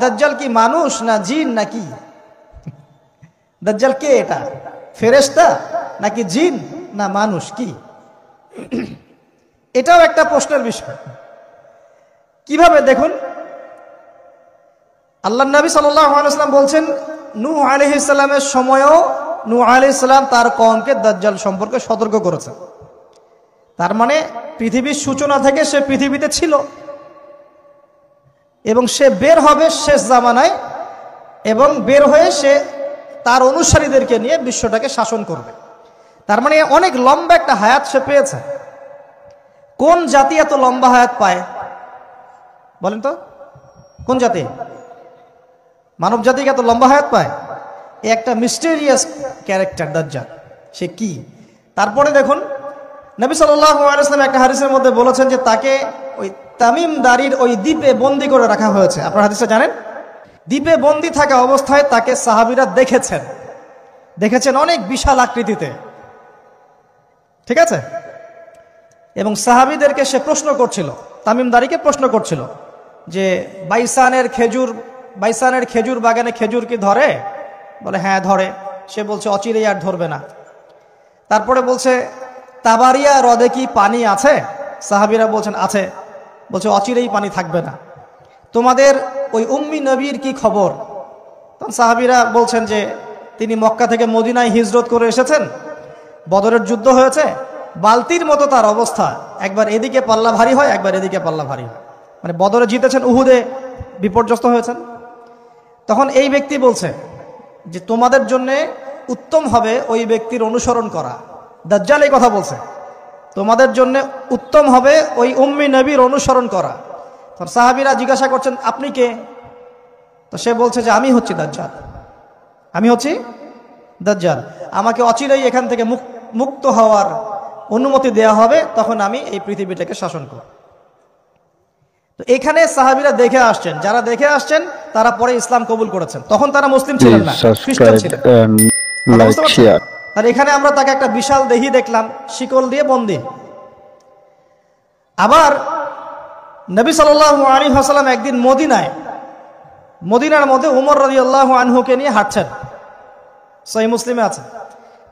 দাজ্জাল কি মানুষ না জিন নাকি? দাজ্জাল কে? এটা ফেরেশতা নাকি জিন না মানুষ? কি এটাও একটা প্রশ্নের বিষয়। কিভাবে দেখুন, আল্লাহর নবী সাল্লাল্লাহু আলাইহি ওয়াসাল্লাম বলছেন নূহ আলাইহিস সালামের সময়ও নূহ আলাইহিস সালাম তার কওমকে দাজ্জাল সম্পর্কে সতর্ক করেছেন। তার মানে পৃথিবীর সূচনা থেকে সে পৃথিবীতে ছিল এবং সে বের হবে শেষ জামানায়, এবং বের হয়ে সে তার অনুসারীদেরকে নিয়ে বিশ্বটাকে শাসন করবে। তার মানে অনেক লম্বা একটা হায়াত সে পেয়েছে। কোন জাতি এত লম্বা হায়াত পায় বলেন তো? কোন জাতি, মানব জাতি এত লম্বা হায়াত পায়? একটা মিস্টেরিয়াস ক্যারেক্টার দাজ্জাল। সে কি? তারপরে দেখুন নবী সাল্লাল্লাহু আলাইহি ওয়াসাল্লাম একটা হাদিসের মধ্যে বলেছেন যে তাকে ওই তামিম দারির ওই দ্বীপে বন্দী করে রাখা হয়েছে। আপনারা হাদিসটা জানেন? দ্বীপে বন্দী থাকা অবস্থায় তাকে সাহাবীরা দেখেছেন অনেক বিশাল আকৃতিতে, ঠিক আছে? এবং সাহাবীদেরকে সে প্রশ্ন করছিল, তামিম দারিকে প্রশ্ন করছিল যে বাইসানের খেজুর বাগানে খেজুর কি ধরে? বলে হ্যাঁ ধরে। সে বলছে অচিরেই আর ধরবে না। তারপরে বলছে তাবারিয়া হ্রদে কি পানি আছে? সাহাবীরা বলছেন আছে। বলছে অচিরেই পানি থাকবে না। তোমাদের ওই উম্মি নবীর কি খবর? তখন সাহাবীরা বলছেন যে তিনি মক্কা থেকে মদিনায় হিজরত করে এসেছেন, বদরের যুদ্ধ হয়েছে, বালতির মতো তার অবস্থা, একবার এদিকে পাল্লা ভারী হয় একবার এদিকে পাল্লা ভারী হয়। মানে বদরে জিতেছেন, উহুদে বিপর্যস্ত হয়েছেন। তখন এই ব্যক্তি বলছে যে তোমাদের জন্য উত্তম হবে ওই ব্যক্তির অনুসরণ করা। দাজ্জাল এই কথা বলছে, তোমাদের জন্য উত্তম হবে ওই উম্মি নবীর অনুসরণ করা। তখন সাহাবীরা জিজ্ঞাসা করছেন আপনি কে? তো সে বলছে যে আমি হচ্ছি দাজ্জাল, আমাকে অচিরেই এখান থেকে মুক্ত হওয়ার অনুমতি দেয়া হবে, তখন আমি এই পৃথিবীটাকে শাসন করব। তো এখানে সাহাবীরা দেখে আসছেন, যারা দেখে আসছেন তারা পরে ইসলাম কবুল করেছেন। তখন তারা মুসলিম ছিলেন না, খ্রিস্টান ছিলেন। আর এখানে আমরা তাকে একটা বিশাল দেহি দেখলাম, শিকল দিয়ে বন্দী। আবার নবী সাল্লাল্লাহু আলাইহি ওয়াসাল্লাম একদিন মদিনার মধ্যে উমর রাদিয়াল্লাহু আনহুকে নিয়ে হাঁটছেন, সহিহ মুসলিমে আছে।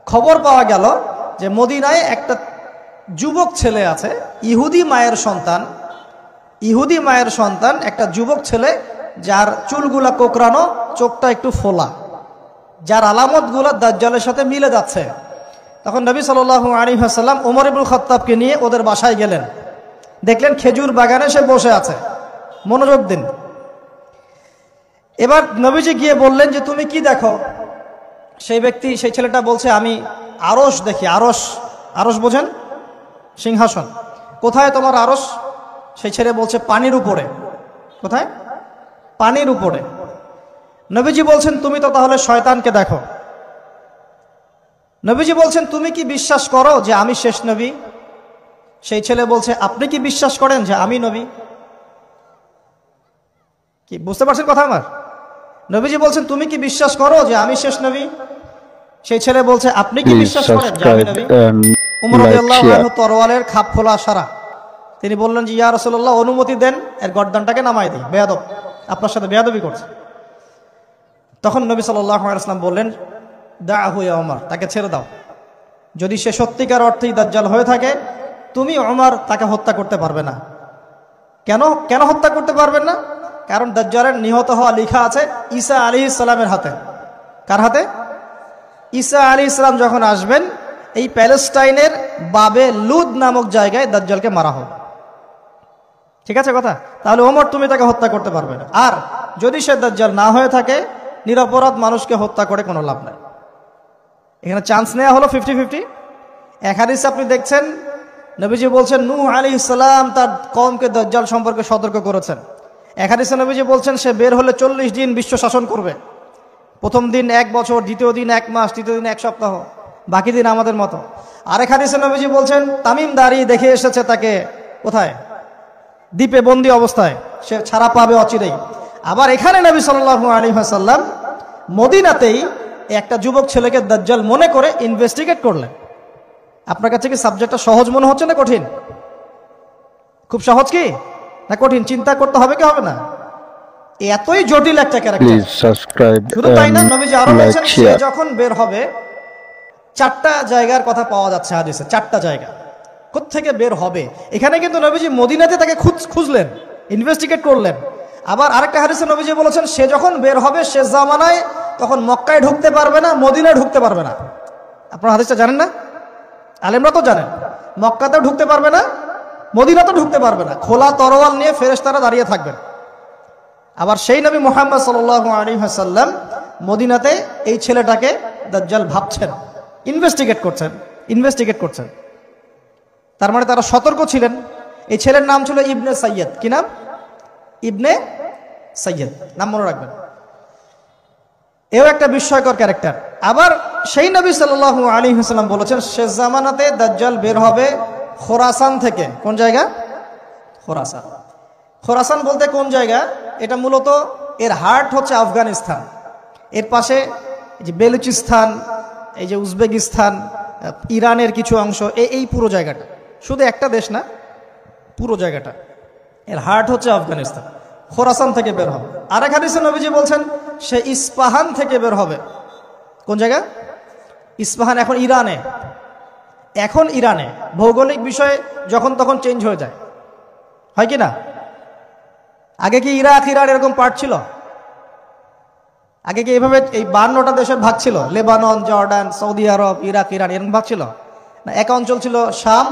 খবর পাওয়া গেল যে মদিনায় একটা যুবক ছেলে আছে, ইহুদি মায়ের সন্তান একটা যুবক ছেলে, যার চুলগুলা কোকড়ানো, চোখটা একটু ফোলা, যার আলামতগুলো দাজ্জালের সাথে মিলে যাচ্ছে। তখন নবী সাল্লাল্লাহু আলাইহি ওয়াসাল্লাম ওমর ইবনুল খাত্তাবকে নিয়ে ওদের বাসায় গেলেন। দেখলেন খেজুর বাগানে সে বসে আছে, মনোযোগ দিন। এবার নবীজি গিয়ে বললেন যে তুমি কি দেখো? সেই ছেলেটা বলছে আমি আরশ দেখি। আরশ বোঝেন? সিংহাসন। কোথায় তোমার আরশ? সেই ছেলে বলছে পানির উপরে। কোথায়? পানির উপরে। নবীজি বলছেন তুমি তো তাহলে শয়তানকে দেখো। নবীজি বলছেন তুমি কি বিশ্বাস করো যে আমি শেষ নবী? সেই ছেলে বলছে আপনি কি বিশ্বাস করেন যে আমি নবী? কি বুঝতে পারছেন কথা আমার? নবীজি বলছেন তুমি কি বিশ্বাস করো যে আমি শেষ নবী? সেই ছেলে বলছে আপনি কি বিশ্বাস করেন যে আমি নবী? উমর রাদিয়াল্লাহু আনহু তরোয়ালের খাপ খোলা সারা। তিনি বললেন যে ইয়া রাসূলুল্লাহ অনুমতি দেন, এর গর্দানটাকে নামাই দিই, বেয়াদব, আপনার সাথে বেয়াদবি করছে। তখন নবী সাল্লাল্লাহু আলাইহি ওয়াসাল্লাম বললেন দাআহু ইয়া ওমর, তাকে ছেড়ে দাও। যদি সে সত্যিকার অর্থেই দাজ্জাল হয়ে থাকে, তুমি ওমর তাকে হত্যা করতে পারবে না। কেন হত্যা করতে পারবেন না? কারণ দাজ্জালের নিহত হওয়া লেখা আছে ঈসা আলাইহিস সালামের হাতে। কার হাতে? ঈসা আলাইহিস সালাম যখন আসবেন, এই প্যালেস্টাইনের বাবে লুদ নামক জায়গায় দাজ্জালকে মারা হবে। ঠিক আছে কথা? তাহলে ওমর তুমি তাকে হত্যা করতে পারবে না। আর যদি সে দাজ্জাল না হয়ে থাকে, নিরপরাধ মানুষকে হত্যা করে কোনো লাভ নাই। এখানে চান্স নেওয়া হলো 50-50। এক হাদিসে আপনি দেখছেন নবীজি বলছেন নূহ আলাইহিস সালাম তার কওমকে দাজ্জাল সম্পর্কে সতর্ক করেছেন। এক হাদিসে নবীজি বলছেন সে বের হলে 40 দিন বিশ্ব শাসন করবে। প্রথম দিন 1 বছর, দ্বিতীয় দিন 1 মাস, তৃতীয় দিন 1 সপ্তাহ, বাকি দিন আমাদের মতো। আরেক হাদিসে নবীজি বলছেন তামিম দারি দেখে এসেছে তাকে কোথায়? দ্বীপে বন্দী অবস্থায়, সে ছাড়া পাবে অচিরেই। আবার এখানে নবী সাল্লাল্লাহু আলাইহি ওয়াসাল্লাম মদিনাতেই একটা যুবক ছেলেকে দাজ্জাল মনে করে ইনভেস্টিগেট করলেন। আপনার কাছে কি সাবজেক্টটা সহজ মনে হচ্ছে না কঠিন? খুব সহজ কি না কঠিন? চিন্তা করতে হবে কি হবে না? এতই জটিল একটা ক্যারেক্টার। শুধু তাই না, নবীজি আরো বলেছেন সে যখন বের হবে, 4টা জায়গার কথা পাওয়া যাচ্ছে হাদিসে, 4টা জায়গা কোত্থেকে বের হবে। এখানে কিন্তু নবীজি মদিনাতে তাকে খুঁজলেন, ইনভেস্টিগেট করলেন। আবার আরেকটা হাদিসে নবীজি বলেছেন সে যখন বের হবে শেষ জামানায়, তখন মক্কায় ঢুকতে পারবে না, মদিনায় ঢুকতে পারবে না। আপনারা হাদিসটা জানেন না? আলেমরা তো জানেন। মক্কাতেও ঢুকতে পারবে না, মদিনাতেও ঢুকতে পারবে না। খোলা তরোয়াল নিয়ে ফেরেশতারা দাঁড়িয়ে থাকবেন। আবার সেই নবী মুহাম্মদ সাল্লাল্লাহু আলাইহি ওয়াসাল্লাম মদিনাতে এই ছেলেটাকে দাজ্জাল ভাবছেন, ইনভেস্টিগেট করছেন। তার মানে তারা সতর্ক ছিলেন। এই ছেলের নাম ছিল ইবনে সাইয়্যিদ। কি নাম? ইবনে সাইয়্যিদ, নাম মনে রাখবেন। এও একটা বিস্ময়কর ক্যারেক্টার। আবার সেই নবী সাল্লাল্লাহু আলাইহি ওয়াসাল্লাম বলেছেন শেষ জামানাতে দাজ্জাল বের হবে খোরাসান থেকে। কোন জায়গা? খোরাসান। খোরাসান বলতে কোন জায়গা? এটা মূলত এর হার্ট হচ্ছে আফগানিস্তান, এর পাশে যে বেলুচিস্তান, এই যে উজবেকিস্তান, ইরানের কিছু অংশ, এই পুরো জায়গাটা, শুধু একটা দেশ না, পুরো জায়গাটা এর হার্ট হচ্ছে আফগানিস্তান। খোরাসান থেকে বের হবে। আরেক হাদিসে নবীজি বলছেন সে ইস্পাহান থেকে বের হবে। কোন জায়গা? ইস্পাহান এখন ইরানে। ভৌগোলিক বিষয়ে যখন তখন চেঞ্জ হয়ে যায়, হয় কি না? আগে কি ইরাক ইরান এরকম পার্ট ছিল? আগে কি এভাবে এই 52টা দেশের ভাগ ছিল? লেবানন, জর্ডান, সৌদি আরব, ইরাক ইরান এরকম ভাগ ছিল না? এক অঞ্চল ছিল শাম,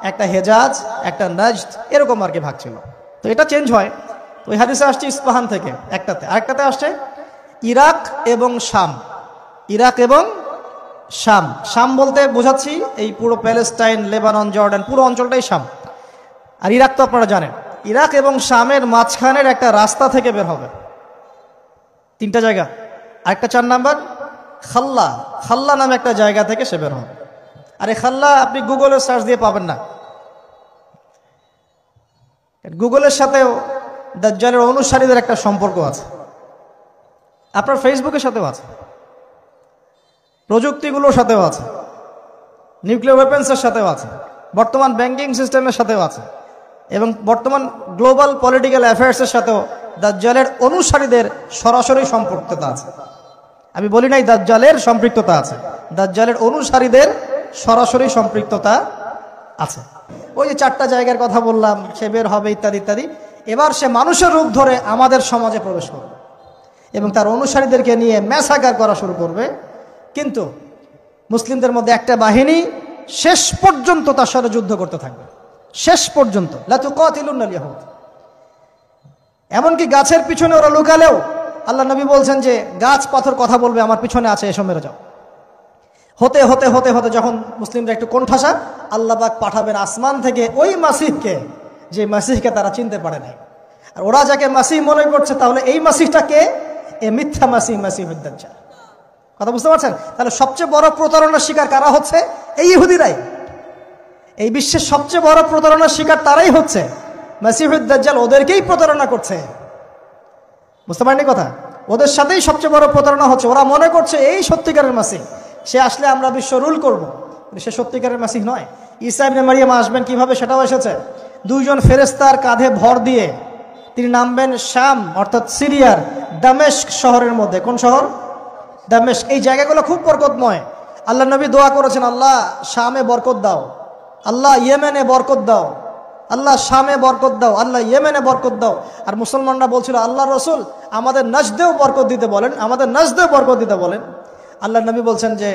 একটা হেজাজ, একটা নাজদ, এরকম আর কি ভাগ ছিল। তো এটা চেঞ্জ হয়। তো ওই হাদিসে আসছে ইস্পাহান থেকে একটাতে, আরেকটাতে আসছে ইরাক এবং শাম। শাম বলতে বোঝাচ্ছি এই পুরো প্যালেস্টাইন, লেবানন, জর্ডান, পুরো অঞ্চলটাই শাম। আর ইরাক তো আপনারা জানেন। ইরাক এবং শামের মাঝখানের একটা রাস্তা থেকে বের হবে। 3টা জায়গা। আরেকটা 4 নাম্বার খাল্লা নামে একটা জায়গা থেকে সে বের হবে। আর এই খাল্লা আপনি গুগলে সার্চ দিয়ে পাবেন না। গুগলের সাথেও দাজ্জালের অনুসারীদের একটা সম্পর্ক আছে, আপনার ফেসবুকের সাথেও আছে, প্রযুক্তিগুলোর সাথেও আছে, নিউক্লিয়ার ওয়েপেন্সের সাথেও আছে, বর্তমান ব্যাংকিং সিস্টেমের সাথেও আছে, এবং বর্তমান গ্লোবাল পলিটিক্যাল অ্যাফেয়ার্সের সাথেও দাজ্জালের অনুসারীদের সরাসরি সম্পৃক্ততা আছে। আমি বলি নাই দাজ্জালের সম্পৃক্ততা আছে, দাজ্জালের অনুসারীদের সরাসরি সম্পৃক্ততা আছে। ওই যে 4টা জায়গার কথা বললাম, সে বের হবে ইত্যাদি ইত্যাদি। এবার সে মানুষের রূপ ধরে আমাদের সমাজে প্রবেশ করবে এবং তার অনুসারীদেরকে নিয়ে ম্যাসাকার করা শুরু করবে। কিন্তু মুসলিমদের মধ্যে একটা বাহিনী শেষ পর্যন্ত তার সাথে যুদ্ধ করতে থাকবে, শেষ পর্যন্ত। লা তুকাতিলুনাল ইয়াহুদ। এমনকি গাছের পিছনে ওরা লুকালেও আল্লাহ নবী বলছেন যে গাছ পাথর কথা বলবে আমার পিছনে আছে, এসো মেরে যাও। হতে হতে হতে হতে যখন মুসলিমরা একটু কোণঠাসা, আল্লাহ পাক পাঠাবেন আসমান থেকে ওই মাসিহকে, যে মাসিহকে তারা চিনতে পারে নাই। আর ওরা যাকে মাসিহ মনে করছে, তাহলে এই মাসিহটা কে? এ মিথ্যা মাসিহুদ দাজ্জাল। কথা বুঝতে পারছেন? তাহলে সবচেয়ে বড় প্রতারণার শিকার কারা হচ্ছে? এই ইহুদিরাই। এই বিশ্বের সবচেয়ে বড় প্রতারণার শিকার তারাই হচ্ছে। মাসিহুদ দাজ্জাল ওদেরকেই প্রতারণা করছে। বুঝতে পারেননি কথা? ওদের সাথেই সবচেয়ে বড় প্রতারণা হচ্ছে। ওরা মনে করছে এই সত্যিকারের মাসিহ, সে আসলে আমরা বিশ্ব রুল করব। সে সত্যিকারের মাসিহ নয়। ঈসা ইবনে মারিয়াম আসবেন কিভাবে সেটাও এসেছে। 2 জন ফেরেশতার কাঁধে ভর দিয়ে তিনি নামবেন শাম অর্থাৎ সিরিয়ার দামেস্ক শহরের মধ্যে। কোন শহর? দামেস্ক। এই জায়গাগুলো খুব বরকতময়। আল্লাহ নবী দোয়া করেছেন, আল্লাহ শামে বরকত দাও, আল্লাহ ইয়েমেনে বরকত দাও, আল্লাহ শামে বরকত দাও, আল্লাহ ইয়েমেনে বরকত দাও। আর মুসলমানরা বলছিল, আল্লাহ রসুল আমাদের নাজদেও বরকত দিতে বলেন, আমাদের নাজদেও বরকত দিতে বলেন। আল্লাহ নবী বলছেন যে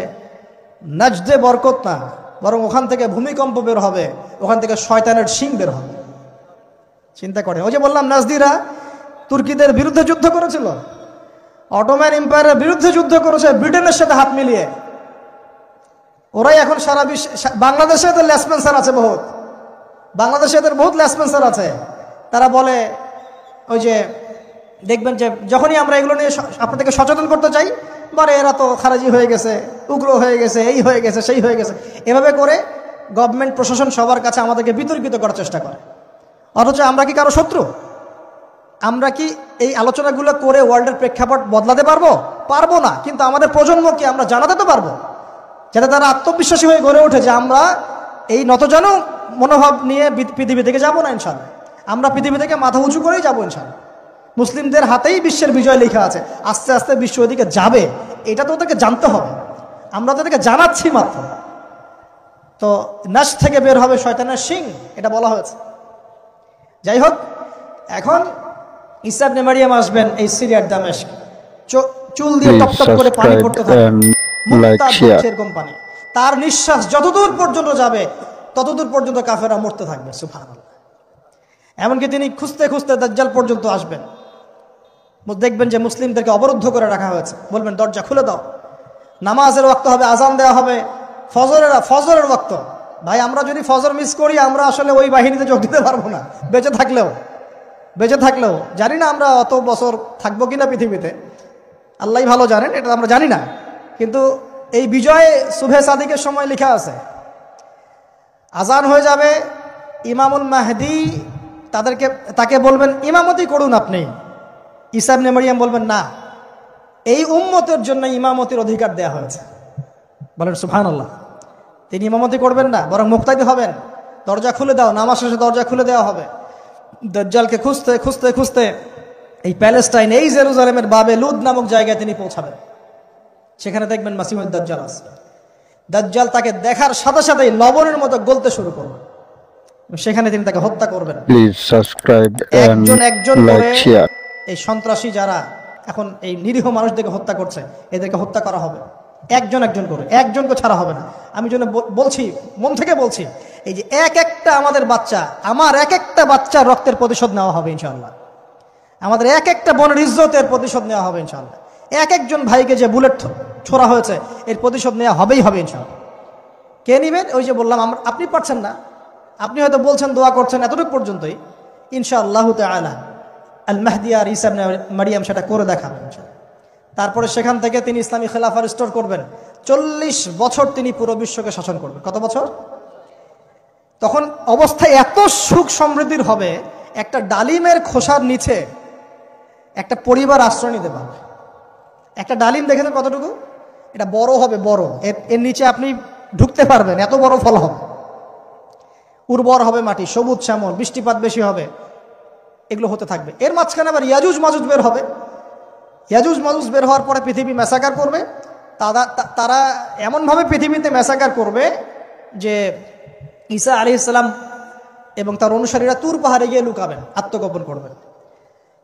নাজদে বরকত না, বরং ওখান থেকে ভূমিকম্প বের হবে, ওখান থেকে শয়তানের শিং বের হবে। চিন্তা করে, ওই যে বললাম নাজদিরা তুর্কিদের বিরুদ্ধে যুদ্ধ করেছিল, অটোম্যান এম্পায়ারের বিরুদ্ধে যুদ্ধ করেছে ব্রিটেনের সাথে হাত মিলিয়ে। ওরাই এখন সারা বিশ্ব, বাংলাদেশে এদের লেসপেন্সার আছে বহুত, বাংলাদেশে এদের বহুত লেসপেন্সার আছে। তারা বলে, ওই যে দেখবেন যে যখনই আমরা এগুলো নিয়ে আপনাদেরকে সচেতন করতে চাই, বারে এরা তো খারাজি হয়ে গেছে, উগ্র হয়ে গেছে, এই হয়ে গেছে, সেই হয়ে গেছে, এভাবে করে গভর্নমেন্ট প্রশাসন সবার কাছে আমাদেরকে বিতর্কিত করার চেষ্টা করে। অথচ আমরা কি কারো শত্রু? আমরা কি এই আলোচনাগুলো করে ওয়ার্ল্ডের প্রেক্ষাপট বদলাতে পারবো? পারবো না। কিন্তু আমাদের প্রজন্মকে আমরা জানাতে তো পারবো, যাতে তারা আত্মবিশ্বাসী হয়ে গড়ে ওঠে যে আমরা এই নতজানু মনোভাব নিয়ে পৃথিবী থেকে যাবো না ইনশাল্লাহ। আমরা পৃথিবী থেকে মাথা উঁচু করেই যাবো ইনশাল্লাহ। মুসলিমদের হাতেই বিশ্বের বিজয় লেখা আছে। আস্তে আস্তে বিশ্ব ওদিকে যাবে, এটা তো ওদেরকে জানতে হবে। আমরা তাদেরকে জানাচ্ছি মাত্র। তো নাশ থেকে বের হবে শয়তানের শিং, এটা বলা হয়েছে। যাই হোক, এখন ঈসা ইবনে মারইয়াম আসবেন এই সিরিয়ার দামেস্ক, চুল দিয়ে টপ টপ করে পানি পড়তে থাকবে, এরকম পানি। তার নিঃশ্বাস যতদূর পর্যন্ত যাবে ততদূর পর্যন্ত কাফেররা মরতে থাকবে। সুবহানাল্লাহ। এমনকি তিনি খুঁজতে খুঁজতে দাজ্জাল পর্যন্ত আসবেন। দেখবেন যে মুসলিমদেরকে অবরুদ্ধ করে রাখা হয়েছে, বলবেন দরজা খুলে দাও, নামাজের ওয়াক্ত হবে, আজান দেওয়া হবে, ফজরের ওয়াক্ত। ভাই আমরা যদি ফজর মিস করি, আমরা আসলে ওই বাহিনীতে যোগ দিতে পারবো না, বেঁচে থাকলেও জানি না আমরা অত বছর থাকবো কিনা পৃথিবীতে, আল্লাহ ভালো জানেন, এটা আমরা জানি না। কিন্তু এই বিজয় সুবহে সাদিকের সময় লেখা আছে। আজান হয়ে যাবে, ইমামুল মাহদি তাকে বলবেন ইমামতি করুন আপনি। ঈসা ইবনে মারইয়াম বলবেন না, এই উম্মতের জন্য ইমামতির অধিকার দেয়া হয়েছে। বলেন সুবহানাল্লাহ। তিনি ইমামতি করবেন না, বরং মুক্তাদি হবেন। দরজা খুলে দাও, নামাজ শেষে দরজা খুলে দেওয়া হবে। দাজ্জালকে খুঁজতে খুঁজতে খুঁজতে এই প্যালেস্টাইন, এই জেরুজালেমের বাবে লুদ নামক জায়গায় তিনি পৌঁছাবেন। সেখানে দেখবেন মাসিহুদ দাজ্জাল আছে। দাজ্জাল তাকে দেখার সাথে সাথেই লবণের মতো গলতে শুরু করবে, সেখানে তিনি তাকে হত্যা করবেন। প্লিজ সাবস্ক্রাইব একজন করে এই সন্ত্রাসী যারা এখন এই নিরীহ মানুষদেরকে হত্যা করছে, এদেরকে হত্যা করা হবে একজন করে, একজনকে ছাড়া হবে না। আমি জন্য বলছি, মন থেকে বলছি, এই যে এক একটা আমাদের বাচ্চা, আমার এক একটা বাচ্চার রক্তের প্রতিশোধ নেওয়া হবে ইনশাআল্লাহ। আমাদের এক একটা বোনের ইজ্জতের প্রতিশোধ নেওয়া হবে ইনশাআল্লাহ। একজন ভাইকে যে বুলেট ছোড়া হয়েছে, এর প্রতিশোধ নেওয়া হবে ইনশাআল্লাহ। কে নিবেন? ওই যে বললাম, আপনি পারছেন না, আপনি হয়তো বলছেন, দোয়া করছেন, এতটুকু পর্যন্তই। ইনশাআল্লাহু তাআলা আল মাহদি আর ঈসা ইবনে মারইয়াম সেটা করে দেখাবেন। তারপরে সেখান থেকে তিনি ইসলামী খেলাফা রিস্টোর করবেন। 40 বছর তিনি পুরো বিশ্বকে শাসন করবেন। কত বছর? তখন অবস্থা এত সুখ সমৃদ্ধির হবে, একটা ডালিমের খোসার নিচে একটা পরিবার আশ্রয় নিতে পারবে। একটা ডালিম দেখেছেন কতটুকু? এটা বড় হবে, বড়, এর নিচে আপনি ঢুকতে পারবেন, এত বড় ফল হবে। উর্বর হবে মাটি, সবুজ শ্যামল, বৃষ্টিপাত বেশি হবে, এগুলো হতে থাকবে। এর মাঝখানে আবার ইয়াজুজ মাজুজ বের হবে। ইয়াজুজ মাজুজ বের হওয়ার পরে পৃথিবী ম্যাসাকার করবে। তারা এমনভাবে পৃথিবীতে ম্যাসাকার করবে যে ঈসা আলাইহিস সালাম এবং তার অনুসারীরা তুর পাহাড়ে গিয়ে লুকাবেন, আত্মগোপন করবেন,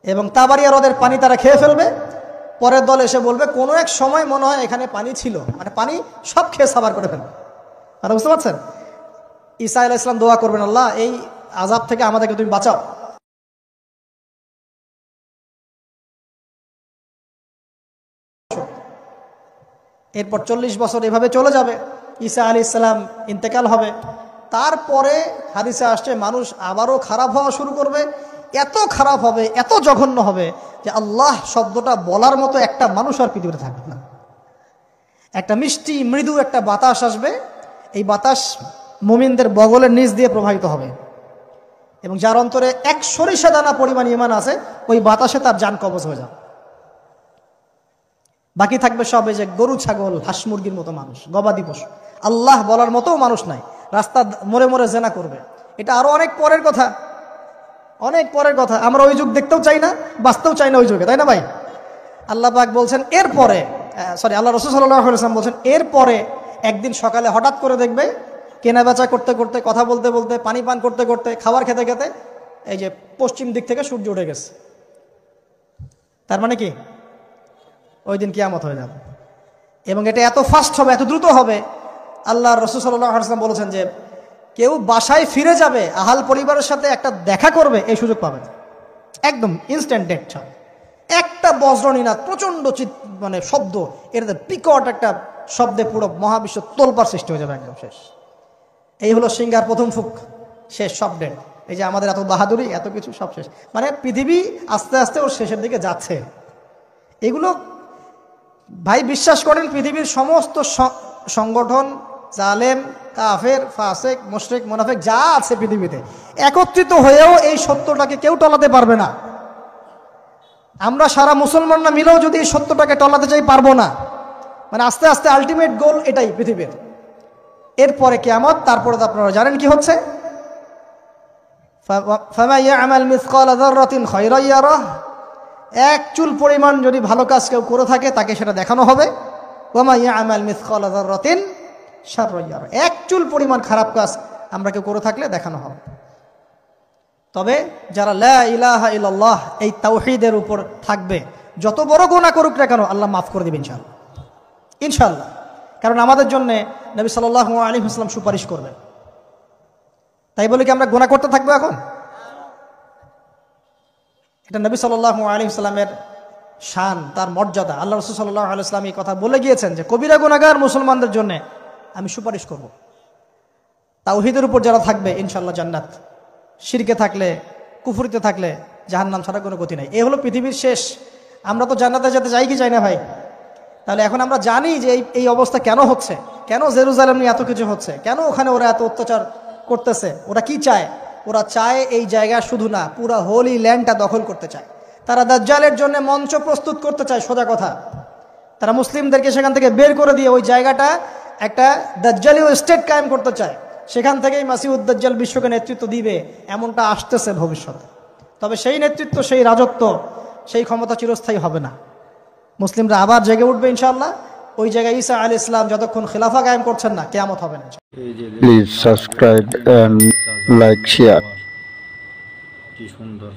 এবং তাবারিয়া হ্রদের পানি তারা খেয়ে ফেলবে। পরের দল এসে বলবে কোনো এক সময় মনে হয় এখানে পানি ছিল, মানে পানি সব খেয়ে সাবার করে ফেলবে। আর বুঝতে পারছেন? ঈসা আলাইহিস সালাম দোয়া করবেন, আল্লাহ এই আযাব থেকে আমাদেরকে তুমি বাঁচাও। এরপর 40 বছর এভাবে চলে যাবে, ঈসা আলাইহিস সালাম ইন্তেকাল হবে। তারপরে হাদিসে আসছে মানুষ আবারও খারাপ হওয়া শুরু করবে। এত খারাপ হবে, এত জঘন্য হবে যে আল্লাহ শব্দটা বলার মতো একটা মানুষ আর পৃথিবীতে থাকবে না। একটা মিষ্টি মৃদু একটা বাতাস আসবে, এই বাতাস মুমিনদের বগলের নিচ দিয়ে প্রবাহিত হবে, এবং যার অন্তরে এক সরিষা দানা পরিমাণ ঈমান আছে, ওই বাতাসে তার জান কবজ হয়ে যাবে। বাকি থাকবে সব এই যে গরু ছাগল হাঁস মুরগির মতো মানুষ, গবাদি পশু। আল্লাহ বলার মতো মানুষ নাই, রাস্তা মরে মরে জেনা করবে। এটা আরো অনেক পরের কথা, অনেক পরের কথা। আমরা ওই যুগ দেখতেও চাই না, বাঁচতেও চাই না ওই যুগে, তাই না ভাই? আল্লাহ পাক বলছেন এরপরে, আল্লাহ রাসূল সাল্লাল্লাহু আলাইহি ওয়াসাল্লাম বলছেন এরপরে একদিন সকালে হঠাৎ করে দেখবে কেনা বেচা করতে করতে, কথা বলতে বলতে, পানি পান করতে করতে, খাবার খেতে খেতে এই যে পশ্চিম দিক থেকে সূর্য উঠে গেছে। তার মানে কি? ওই দিন কিয়ামত হয়ে যাবে, এবং এটা এত ফাস্ট হবে, এত দ্রুত হবে। আল্লাহ রাসূল সাল্লাল্লাহু আলাইহি ওয়াসাল্লাম বলেছেন যে কেউ বাসায় ফিরে যাবে, আহাল পরিবারের সাথে একটা দেখা করবে, এই সুযোগ পাবে না। একদম ইনস্ট্যান্ট ডেথ হবে। একটা বজ্রনীনাদ, প্রচন্ড মানে শব্দ, এটাতে বিকট একটা শব্দে পুরো মহাবিশ্ব তোলপাড় সৃষ্টি হয়ে যাবে, একদম শেষ। এই হলো সিঙ্গার প্রথম ফুক, শেষ, সব ডেড। এই যে আমাদের এত বাহাদুরি, এত কিছু সব শেষ, মানে পৃথিবী আস্তে আস্তে ওর শেষের দিকে যাচ্ছে। এগুলো ভাই বিশ্বাস করেন, পৃথিবীর সমস্ত সংগঠন, জালেম, কাফের, ফাসেক, মুশরিক, মুনাফিক যা আছে পৃথিবীতে, একত্রিত হয়েও এই সত্যটাকে কেউ টলাতে পারবে না। আমরা সারা মুসলমানরা মিলেও যদি এই সত্যটাকে টলাতে চাই, পারবো না। মানে আস্তে আস্তে আলটিমেট গোল এটাই পৃথিবীর। এরপরে কিয়ামত, তারপরে তো আপনারা জানেন কি হচ্ছে, ফামান ইয়ামাল মিসকালা যাররাতিন খায়রান ইয়ারাহ এক চুল পরিমাণ যদি ভালো কাজ কেউ করে থাকে তাকে সেটা দেখানো হবে। ওয়া ইয়ামাল মিসকাল যাররাতিন শাররান ইয়ারা, এক চুল পরিমাণ খারাপ কাজ আমরা কেউ করে থাকলে দেখানো হবে। তবে যারা লা ইলাহা ইল্লাল্লাহ এই তাওহীদের উপর থাকবে, যত বড় গুনাহ করুক না কেন আল্লাহ মাফ করে দেবেন ইনশাআল্লাহ, ইনশাআল্লাহ। কারণ আমাদের জন্য নবী সাল্লাল্লাহু আলাইহি ওয়াসাল্লাম সুপারিশ করবেন। তাই বলে কি আমরা গুনাহ করতে থাকবো এখন? এটা নবী সাল্লাল্লাহু আলাইহি ওয়াসাল্লামের শান, তার মর্যাদা। আল্লাহ রাসূল সাল্লাল্লাহু আলাইহি ওয়াসাল্লাম এই কথা বলে গিয়েছেন যে কবিরা গুনাহগার মুসলমানদের জন্য আমি সুপারিশ করব। তাওহীদের উপর যারা থাকবে ইনশাআল্লাহ জান্নাত, শিরকে থাকলে, কুফরিতে থাকলে জাহান্নাম ছাড়া কোনো গতি নাই। এই হলো পৃথিবীর শেষ। আমরা তো জান্নাতে যেতে চাই কি চাই না ভাই? তাহলে এখন আমরা জানি যে এই অবস্থা কেন হচ্ছে, কেন জেরুজালেম নিয়ে এত কিছু হচ্ছে, কেন ওখানে ওরা এত অত্যাচার করতেছে। ওরা কি চায়? ওরা চায় এই জায়গা শুধু না, পুরা হোলি ল্যান্ডটা দখল করতে চায়। তারা দাজ্জালের জন্য মঞ্চ প্রস্তুত করতে চায়, সোজা কথা। তারা মুসলিমদেরকে সেখান থেকে বের করে দিয়ে ওই জায়গাটা একটা দাজ্জালীয় স্টেট কায়েম করতে চায়। সেখান থেকেই মাসিহুদ দাজ্জাল বিশ্বকে নেতৃত্ব দিবে, এমনটা আসতেছে ভবিষ্যতে। তবে সেই নেতৃত্ব, সেই রাজত্ব, সেই ক্ষমতা চিরস্থায়ী হবে না। মুসলিমরা আবার জেগে উঠবে ইনশাআল্লাহ। ওই জায়গায় ঈসা আলাইহিস সালাম যতক্ষণ খিলাফা কায়েম করছেন না, কিয়ামত হবে না। Please subscribe and like, share. কি সুন্দর।